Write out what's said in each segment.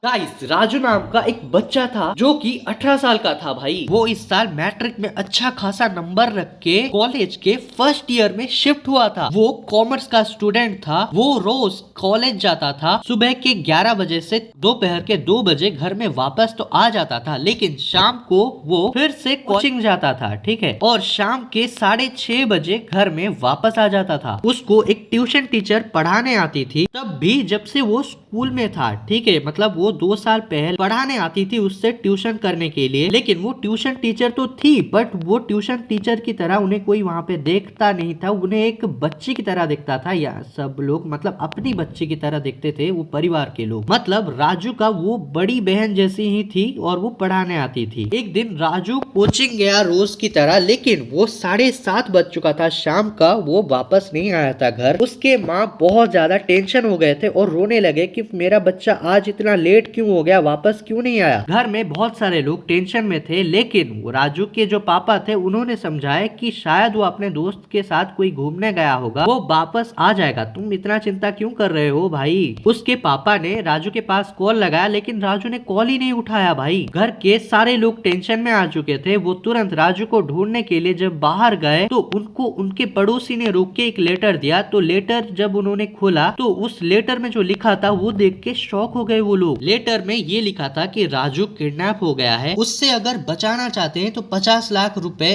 Guys, Raju नाम का एक बच्चा था जो कि 18 साल का था भाई। वो इस साल मैट्रिक में अच्छा खासा नंबर रख के कॉलेज के फर्स्ट ईयर में शिफ्ट हुआ था। वो कॉमर्स का स्टूडेंट था। वो रोज कॉलेज जाता था। सुबह के 11 बजे से दोपहर के 2 बजे घर में वापस तो आ जाता था, लेकिन शाम को वो फिर से कोचिंग जाता था, ठीक है। और शाम के 6:30 बजे घर में वापस आ जाता था। उसको एक ट्यूशन टीचर पढ़ाने आती थी, तब भी जब से वो स्कूल में था, ठीक है। मतलब वो 2 साल पहले पढ़ाने आती थी उससे ट्यूशन करने के लिए, लेकिन वो ट्यूशन टीचर तो थी, बट वो ट्यूशन टीचर की तरह उन्हें कोई वहाँ पे देखता नहीं था। उन्हें एक बच्ची की तरह देखता था, या सब लोग मतलब अपनी बच्ची की तरह देखते थे वो परिवार के लोग। मतलब राजू का वो बड़ी बहन जैसी ही थी और वो पढ़ाने आती थी। एक दिन राजू कोचिंग गया रोज की तरह, लेकिन वो 7:30 बज चुका था शाम का। वो वापस नहीं आया था घर। उसके माँ बहुत ज्यादा टेंशन हो गए थे और रोने लगे कि मेरा बच्चा आज इतना लेट क्यों हो गया, वापस क्यों नहीं आया। घर में बहुत सारे लोग टेंशन में थे, लेकिन राजू के जो पापा थे उन्होंने समझाया कि शायद वो अपने दोस्त के साथ कोई घूमने गया होगा, वो वापस आ जाएगा, तुम इतना चिंता क्यों कर रहे हो भाई। उसके पापा ने राजू के पास कॉल लगाया, लेकिन राजू ने कॉल ही नहीं उठाया भाई। घर के सारे लोग टेंशन में आ चुके थे। वो तुरंत राजू को ढूंढने के लिए जब बाहर गए तो उनको उनके पड़ोसी ने रोक के एक लेटर दिया। तो लेटर जब उन्होंने खोला तो उस लेटर में जो लिखा था वो देख के शॉक हो गए वो लोग। लेटर में ये लिखा था कि राजू किडनैप हो गया है, उससे अगर बचाना चाहते हैं तो 50 लाख रुपए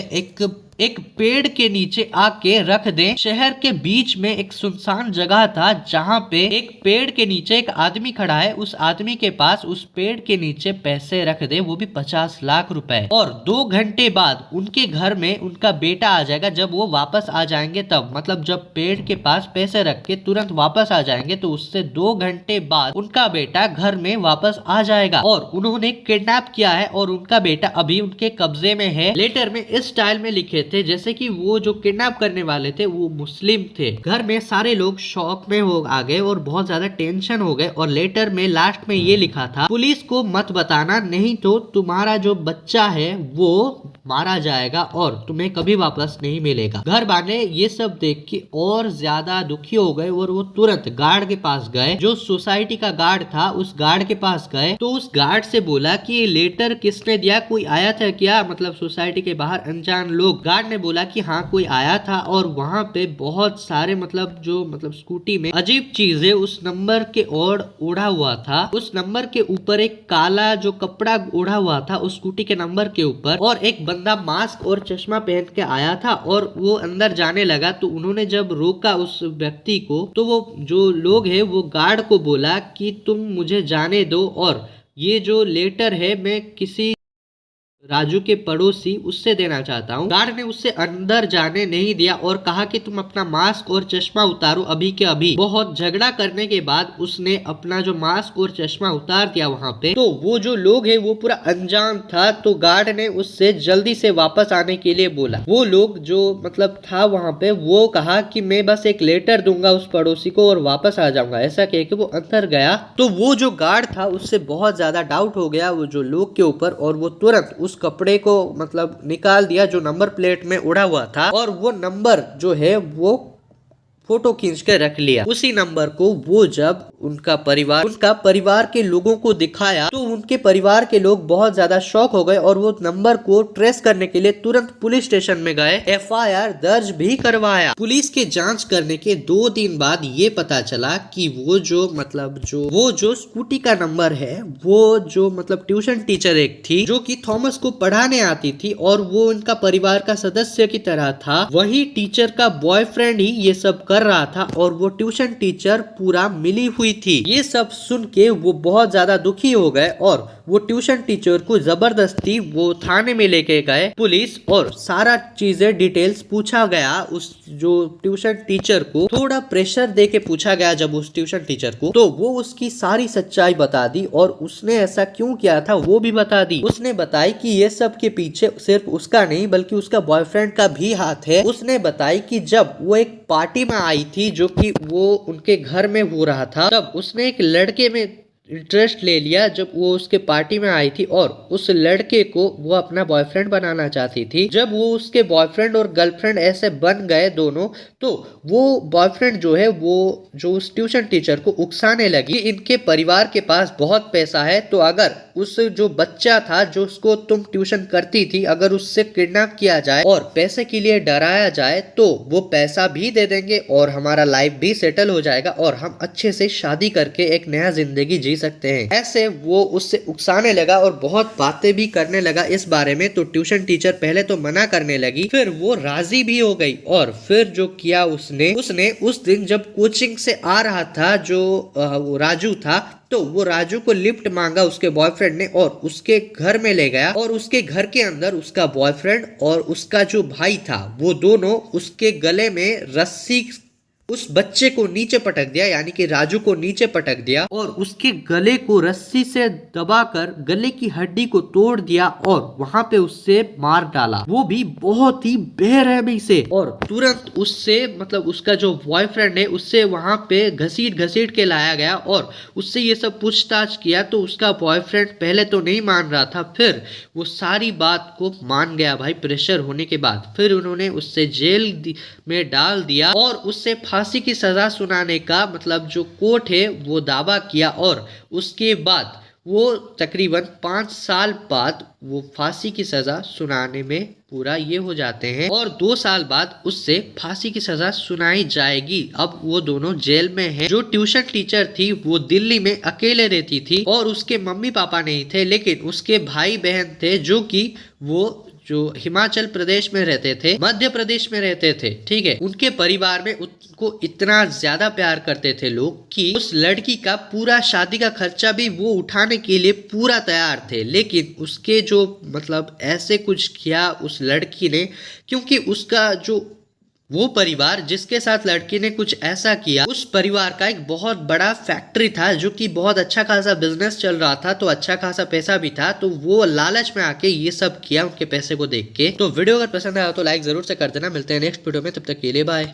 एक पेड़ के नीचे आके रख दें। शहर के बीच में एक सुनसान जगह था जहाँ पे एक पेड़ के नीचे एक आदमी खड़ा है। उस आदमी के पास उस पेड़ के नीचे पैसे रख दे, वो भी 50 लाख रुपए। और 2 घंटे बाद उनके घर में उनका बेटा आ जाएगा। जब वो वापस आ जाएंगे तब, मतलब जब पेड़ के पास पैसे रख के तुरंत वापस आ जाएंगे तो उससे 2 घंटे बाद उनका बेटा घर में वापस आ जाएगा। और उन्होंने किडनैप किया है और उनका बेटा अभी उनके कब्जे में है। लेटर में इस स्टाइल में लिखे थे जैसे कि वो जो किडनैप करने वाले थे वो मुस्लिम थे। घर में सारे लोग शॉक में हो आ गए और बहुत ज्यादा टेंशन हो गए। और लेटर में लास्ट में ये लिखा था, पुलिस को मत बताना, नहीं तो तुम्हारा जो बच्चा है वो मारा जाएगा और तुम्हें कभी वापस नहीं मिलेगा। घर वाले ये सब देख के और ज्यादा दुखी हो गए और वो तुरंत गार्ड के पास गए। जो सोसाइटी का गार्ड था उस गार्ड के पास गए तो उस गार्ड से बोला कि ये लेटर किसने दिया, कोई आया था क्या, मतलब सोसाइटी के बाहर अनजान लोग। गार्ड ने बोला कि हाँ कोई आया था और वहाँ पे बहुत सारे मतलब स्कूटी में अजीब चीजें उस नंबर के ओर ओढ़ा हुआ था। उस नंबर के ऊपर एक काला जो कपड़ा ओढ़ा हुआ था उस स्कूटी के नंबर के ऊपर, और एक बंदा मास्क और चश्मा पहन के आया था और वो अंदर जाने लगा। तो उन्होंने जब रोका उस व्यक्ति को तो वो जो लोग है वो गार्ड को बोला कि तुम मुझे जाने दो, और ये जो लेटर है मैं किसी राजू के पड़ोसी उससे देना चाहता हूँ। गार्ड ने उससे अंदर जाने नहीं दिया और कहा कि तुम अपना मास्क और चश्मा उतारो अभी के अभी। बहुत झगड़ा करने के बाद उसने अपना जो मास्क और चश्मा उतार दिया वहाँ पे। तो वो जो लोग है वो पूरा अनजान था, तो गार्ड ने उससे जल्दी से वापस आने के लिए बोला। वो लोग जो मतलब था वहाँ पे वो कहा कि मैं बस एक लेटर दूंगा उस पड़ोसी को और वापस आ जाऊंगा, ऐसा कह के वो अंदर गया। तो वो जो गार्ड था उससे बहुत ज्यादा डाउट हो गया वो जो लोग के ऊपर, और वो तुरंत उस कपड़े को मतलब निकाल दिया जो नंबर प्लेट में उड़ा हुआ था, और वो नंबर जो है वो फोटो खींच के रख लिया। उसी नंबर को वो जब उनका परिवार के लोगों को दिखाया तो उनके परिवार के लोग बहुत ज्यादा शॉक हो गए और वो नंबर को ट्रेस करने के लिए तुरंत पुलिस स्टेशन में गए। FIR दर्ज भी करवाया। पुलिस के जांच करने के 2 दिन बाद ये पता चला कि वो जो स्कूटी का नंबर है वो जो मतलब ट्यूशन टीचर एक थी जो कि थॉमस को पढ़ाने आती थी और वो उनका परिवार का सदस्य की तरह था। वही टीचर का बॉयफ्रेंड ही ये सब कर रहा था और वो ट्यूशन टीचर पूरा मिली हुई थी। ये सब सुन के वो बहुत ज्यादा दुखी हो गए और वो ट्यूशन टीचर को जबरदस्ती वो थाने में लेके गए पुलिस, और सारा चीजें डिटेल्स पूछा गया। उस जो ट्यूशन टीचर को थोड़ा प्रेशर दे के पूछा गया जब उस ट्यूशन टीचर को, तो वो उसकी सारी सच्चाई बता दी और उसने ऐसा क्यों किया था वो भी बता दी। उसने बताई कि ये सब के पीछे सिर्फ उसका नहीं बल्कि उसका बॉयफ्रेंड का भी हाथ है। उसने बताई कि जब वो एक पार्टी में आई थी जो कि वो उनके घर में हो रहा था, तब उसने एक इंटरेस्ट ले लिया जब वो उसके पार्टी में आई थी और उस लड़के को वो अपना बॉयफ्रेंड बनाना चाहती थी। जब वो उसके बॉयफ्रेंड और गर्लफ्रेंड ऐसे बन गए दोनों, तो वो बॉयफ्रेंड जो है वो जो उस ट्यूशन टीचर को उकसाने लगी, इनके परिवार के पास बहुत पैसा है, तो अगर उस जो बच्चा था जो उसको तुम ट्यूशन करती थी, अगर उससे किडनैप किया जाए और पैसे के लिए डराया जाए तो वो पैसा भी दे देंगे और हमारा लाइफ भी सेटल हो जाएगा और हम अच्छे से शादी करके एक नया जिंदगी जी सकते हैं। ऐसे वो उससे उकसाने लगा और बहुत बातें भी करने लगा इस बारे में। तो ट्यूशन टीचर पहले तो मना करने लगी, फिर वो राजी भी हो गई और फिर जो किया उसने उस दिन जब कोचिंग से आ रहा था जो राजू था, तो वो राजू को लिफ्ट मांगा उसके बॉयफ्रेंड ने और उसके घर में ले गया और उसके घर के अंदर उसका बॉयफ्रेंड और उसका जो भाई था वो दोनों उसके गले में रस्सी उस बच्चे को नीचे पटक दिया, यानी कि राजू को नीचे पटक दिया और उसके गले को रस्सी से दबाकर गले की हड्डी को तोड़ दिया और वहां पे उससे मार डाला, वो भी बहुत ही बेरहमी से। और तुरंत उससे मतलब उसका जो बॉयफ्रेंड है उससे वहां पे घसीट के लाया गया और उससे ये सब पूछताछ किया। तो उसका बॉयफ्रेंड पहले तो नहीं मान रहा था, फिर वो सारी बात को मान गया भाई प्रेशर होने के बाद। फिर उन्होंने उससे जेल में डाल दिया और उससे फांसी की सजा सुनाने का मतलब जो कोर्ट है वो दावा किया और उसके बाद वो तकरीबन 5 साल बाद वो फांसी की सजा सुनाने में पूरा ये हो जाते हैं और 2 साल बाद उससे फांसी की सजा सुनाई जाएगी। अब वो दोनों जेल में हैं। जो ट्यूशन टीचर थी वो दिल्ली में अकेले रहती थी और उसके मम्मी पापा नहीं थे, लेकिन उसके भाई बहन थे जो कि वो जो हिमाचल प्रदेश में रहते थे, मध्य प्रदेश में रहते थे, ठीक है। उनके परिवार में उसको इतना ज्यादा प्यार करते थे लोग कि उस लड़की का पूरा शादी का खर्चा भी वो उठाने के लिए पूरा तैयार थे। लेकिन उसके जो मतलब ऐसे कुछ किया उस लड़की ने, क्योंकि उसका जो वो परिवार जिसके साथ लड़की ने कुछ ऐसा किया, उस परिवार का एक बहुत बड़ा फैक्ट्री था जो कि बहुत अच्छा खासा बिजनेस चल रहा था, तो अच्छा खासा पैसा भी था, तो वो लालच में आके ये सब किया उनके पैसे को देख के। तो वीडियो अगर पसंद आया तो लाइक जरूर से कर देना। मिलते हैं नेक्स्ट वीडियो में, तब तक के लिए बाय।